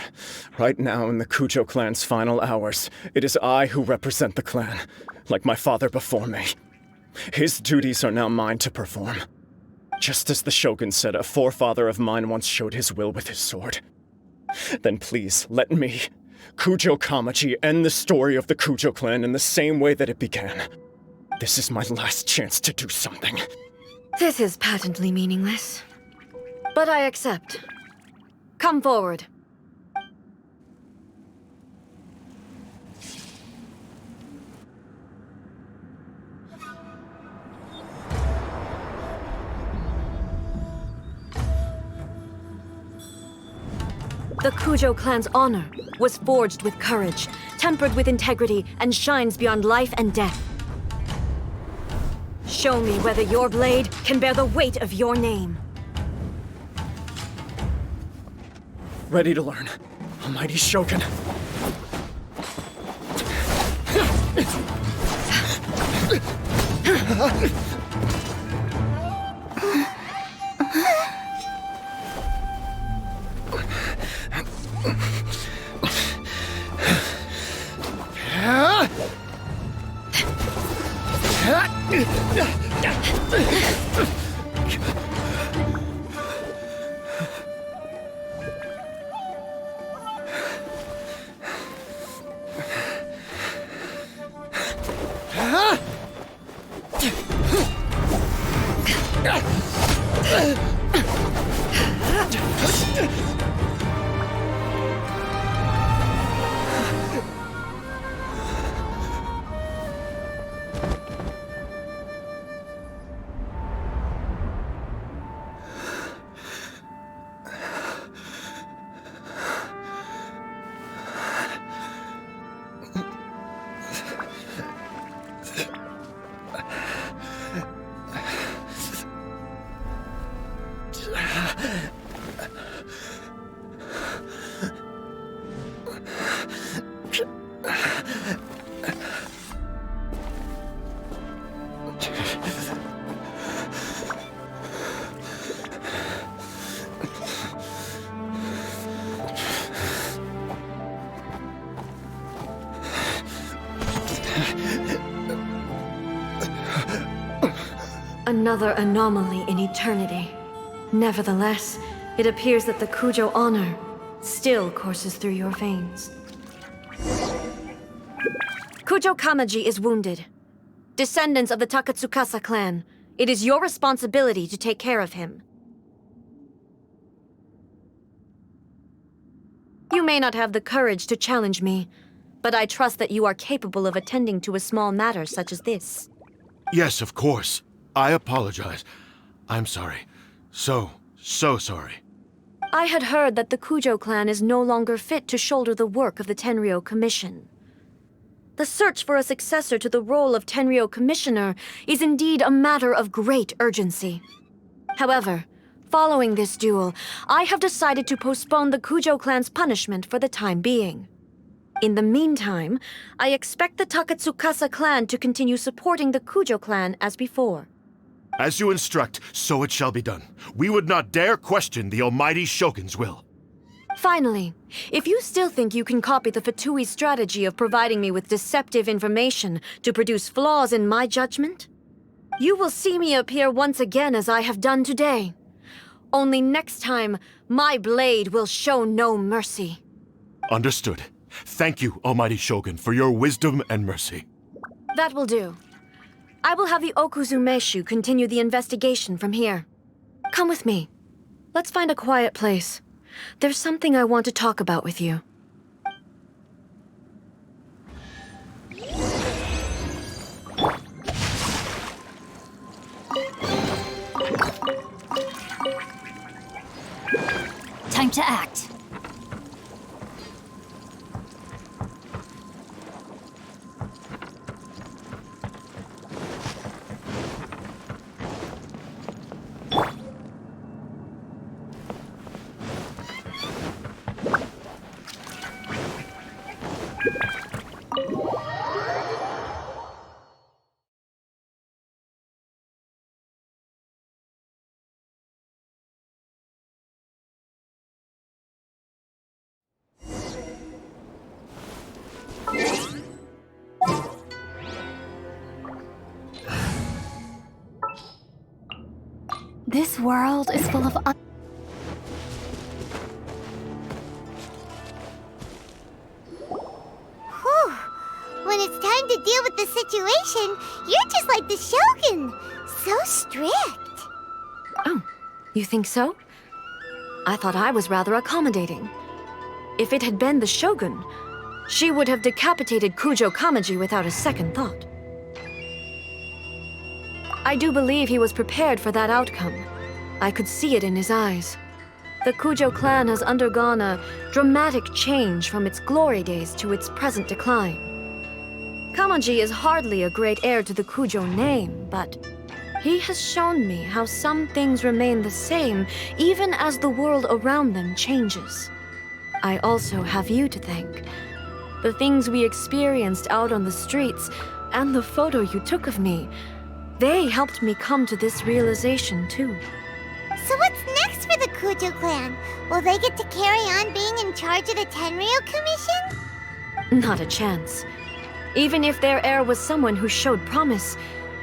right now in the Kujo clan's final hours, it is I who represent the clan, like my father before me. His duties are now mine to perform. Just as the Shogun said a forefather of mine once showed his will with his sword. Then please, let me, Kujo Kamaji, end the story of the Kujo clan in the same way that it began. This is my last chance to do something. This is patently meaningless. But I accept. Come forward. The Kujo clan's honor was forged with courage, tempered with integrity, and shines beyond life and death. Show me whether your blade can bear the weight of your name. Ready to learn. Almighty Shogun. Another anomaly in eternity. Nevertheless, it appears that the Kujo honor still courses through your veins. Kujo Kamaji is wounded. Descendants of the Takatsukasa clan, it is your responsibility to take care of him. You may not have the courage to challenge me, but I trust that you are capable of attending to a small matter such as this. Yes, of course. I apologize. I'm sorry. So sorry. I had heard that the Kujo clan is no longer fit to shoulder the work of the Tenryou Commission. The search for a successor to the role of Tenryou Commissioner is indeed a matter of great urgency. However, following this duel, I have decided to postpone the Kujo clan's punishment for the time being. In the meantime, I expect the Takatsukasa clan to continue supporting the Kujo clan as before. As you instruct, so it shall be done. We would not dare question the Almighty Shogun's will. Finally, if you still think you can copy the Fatui's strategy of providing me with deceptive information to produce flaws in my judgment, you will see me appear once again as I have done today. Only next time, my blade will show no mercy. Understood. Thank you, Almighty Shogun, for your wisdom and mercy. That will do. I will have the Okuzumeshu continue the investigation from here. Come with me. Let's find a quiet place. There's something I want to talk about with you. Time to act. This world is full of Whew. When it's time to deal with the situation, you're just like the Shogun. So strict. Oh, you think so? I thought I was rather accommodating. If it had been the Shogun, she would have decapitated Kujo Kamaji without a second thought. I do believe he was prepared for that outcome. I could see it in his eyes. The Kujo clan has undergone a dramatic change from its glory days to its present decline. Kamaji is hardly a great heir to the Kujo name, but he has shown me how some things remain the same even as the world around them changes. I also have you to thank. The things we experienced out on the streets and the photo you took of me, they helped me come to this realization too. So what's next for the Kujo clan? Will they get to carry on being in charge of the Tenryo Commission? Not a chance. Even if their heir was someone who showed promise,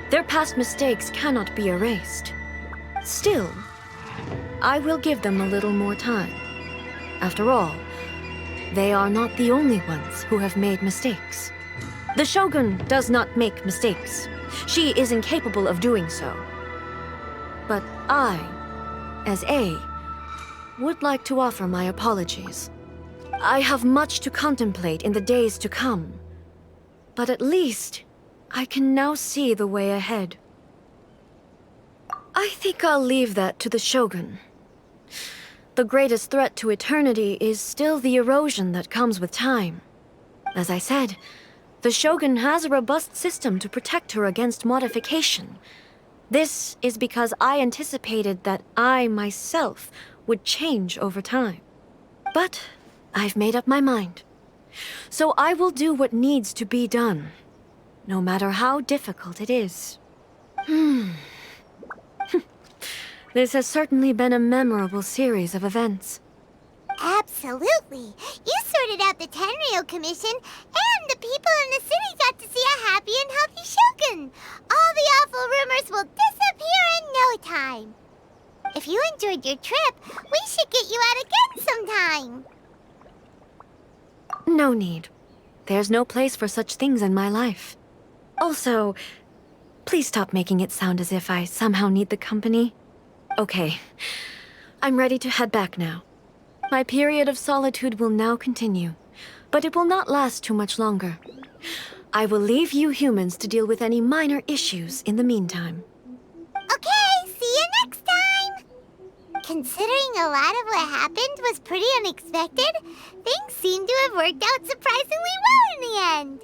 their past mistakes cannot be erased. Still, I will give them a little more time. After all, they are not the only ones who have made mistakes. The Shogun does not make mistakes. She is incapable of doing so. But I, as A, would like to offer my apologies. I have much to contemplate in the days to come, but at least I can now see the way ahead. I think I'll leave that to the Shogun. The greatest threat to eternity is still the erosion that comes with time. As I said, the Shogun has a robust system to protect her against modification. This is because I anticipated that I myself would change over time. But I've made up my mind. So I will do what needs to be done, no matter how difficult it is. This has certainly been a memorable series of events. Absolutely. You sorted out the Tenryo Commission, and the people in the city got to see a happy and healthy Shogun. All the awful rumors will disappear in no time. If you enjoyed your trip, we should get you out again sometime. No need. There's no place for such things in my life. Also, please stop making it sound as if I somehow need the company. Okay, I'm ready to head back now. My period of solitude will now continue, but it will not last too much longer. I will leave you humans to deal with any minor issues in the meantime. Okay, see you next time! Considering a lot of what happened was pretty unexpected, things seem to have worked out surprisingly well in the end.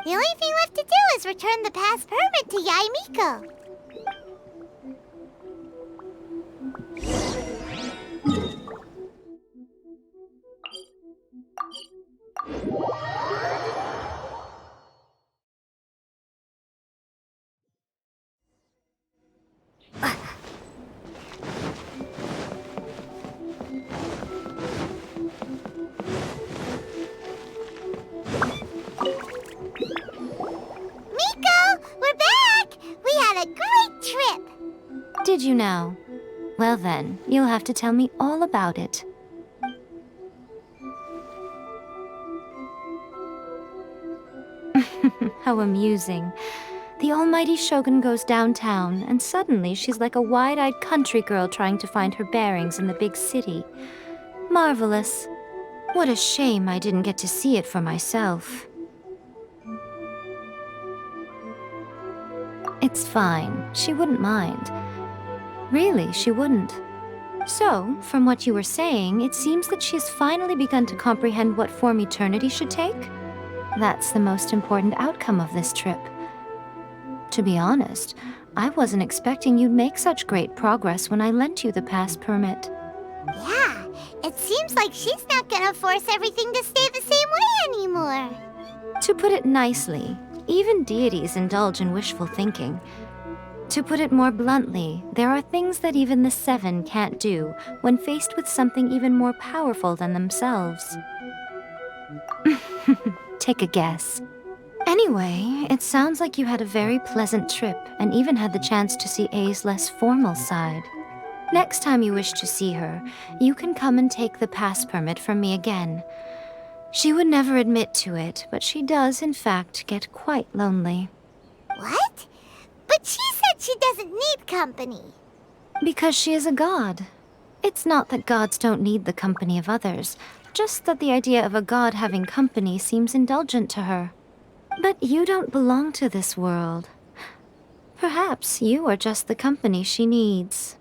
The only thing left to do is return the pass permit to Yaimiko. Did you know? Well then, you'll have to tell me all about it. How amusing. The almighty Shogun goes downtown, and suddenly she's like a wide-eyed country girl trying to find her bearings in the big city. Marvelous. What a shame I didn't get to see it for myself. It's fine. She wouldn't mind. Really, she wouldn't. So, from what you were saying, it seems that she has finally begun to comprehend what form eternity should take? That's the most important outcome of this trip. To be honest, I wasn't expecting you'd make such great progress when I lent you the pass permit. Yeah, it seems like she's not gonna force everything to stay the same way anymore. To put it nicely, even deities indulge in wishful thinking. To put it more bluntly, there are things that even the Seven can't do when faced with something even more powerful than themselves. Take a guess. Anyway, it sounds like you had a very pleasant trip and even had the chance to see A's less formal side. Next time you wish to see her, you can come and take the pass permit from me again. She would never admit to it, but she does, in fact, get quite lonely. What? But she said she doesn't need company. Because she is a god. It's not that gods don't need the company of others, just that the idea of a god having company seems indulgent to her. But you don't belong to this world. Perhaps you are just the company she needs.